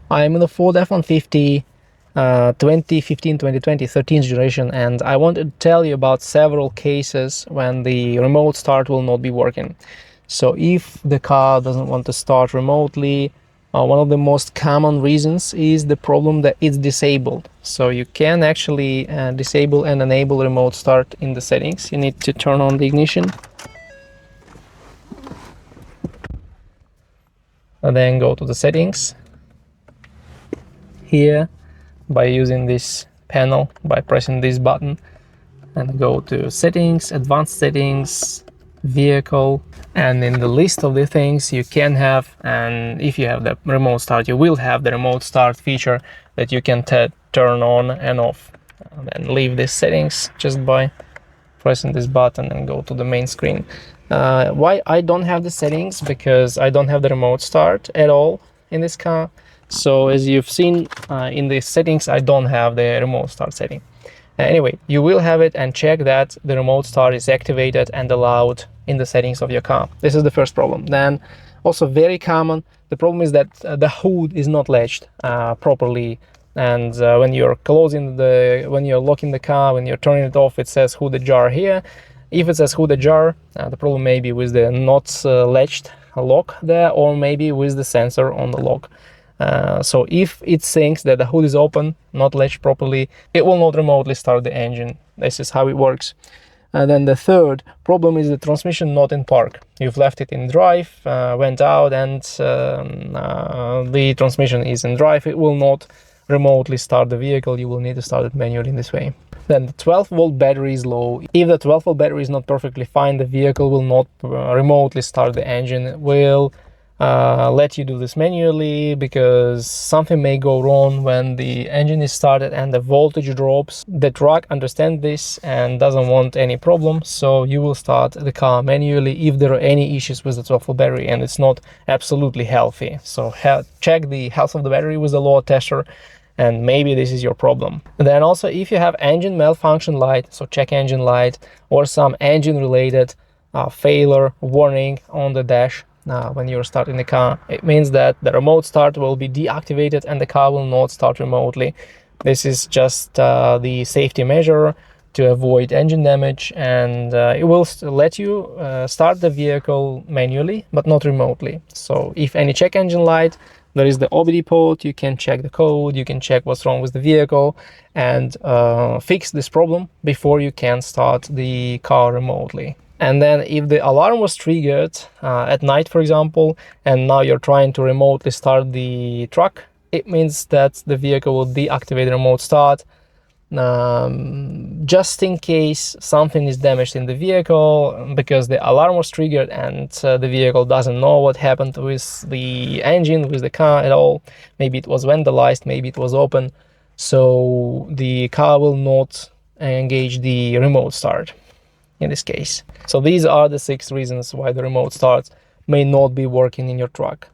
I'm in the Ford F-150 2015-2020 13th generation, and I want to tell you about several cases when the remote start will not be working. So if the car doesn't want to start remotely, one of the most common reasons is the problem that it's disabled. So you can actually disable and enable remote start in the settings. You need to turn on the ignition and then go to the settings here by using this panel, by pressing this button, and go to settings, advanced settings, vehicle, and in the list of the things you can have, and if you have the remote start, you will have the remote start feature that you can turn on and off. And then leave these settings just by pressing this button and go to the main screen. Why I don't have the settings? Because I don't have the remote start at all in this car. So as you've seen in the settings, I don't have the remote start setting. Anyway, you will have it, and check that the remote start is activated and allowed in the settings of your car. This is the first problem. Then also very common, the problem is that the hood is not latched properly, and when you're when you're locking the car, when you're turning it off, it says hood ajar here. If it says hood ajar, the problem may be with the not latched lock there, or maybe with the sensor on the lock. So if it thinks that the hood is open, not latched properly, it will not remotely start the engine. This is how it works. And then the third problem is the transmission not in park. You've left it in drive, went out, and the transmission is in drive. It will not remotely start the vehicle. You will need to start it manually in this way. Then the 12-volt battery is low. If the 12-volt battery is not perfectly fine, the vehicle will not remotely start the engine. It will let you do this manually, because something may go wrong when the engine is started and the voltage drops. The truck understands this and doesn't want any problem, so you will start the car manually if there are any issues with the 12-volt battery and it's not absolutely healthy. So check the health of the battery with the load tester, and maybe this is your problem. And then also, if you have engine malfunction light, so check engine light, or some engine related failure warning on the dash when you're starting the car, it means that the remote start will be deactivated and the car will not start remotely. This is just the safety measure to avoid engine damage, and it will let you start the vehicle manually but not remotely. So if any check engine light, there is the OBD port, you can check the code, you can check what's wrong with the vehicle and fix this problem before you can start the car remotely. And then if the alarm was triggered at night, for example, and now you're trying to remotely start the truck, it means that the vehicle will deactivate the remote start, just in case something is damaged in the vehicle, because the alarm was triggered and the vehicle doesn't know what happened with the engine, with the car at all. Maybe it was vandalized, maybe it was open, so the car will not engage the remote start in this case. So these are the 6 reasons why the remote start may not be working in your truck.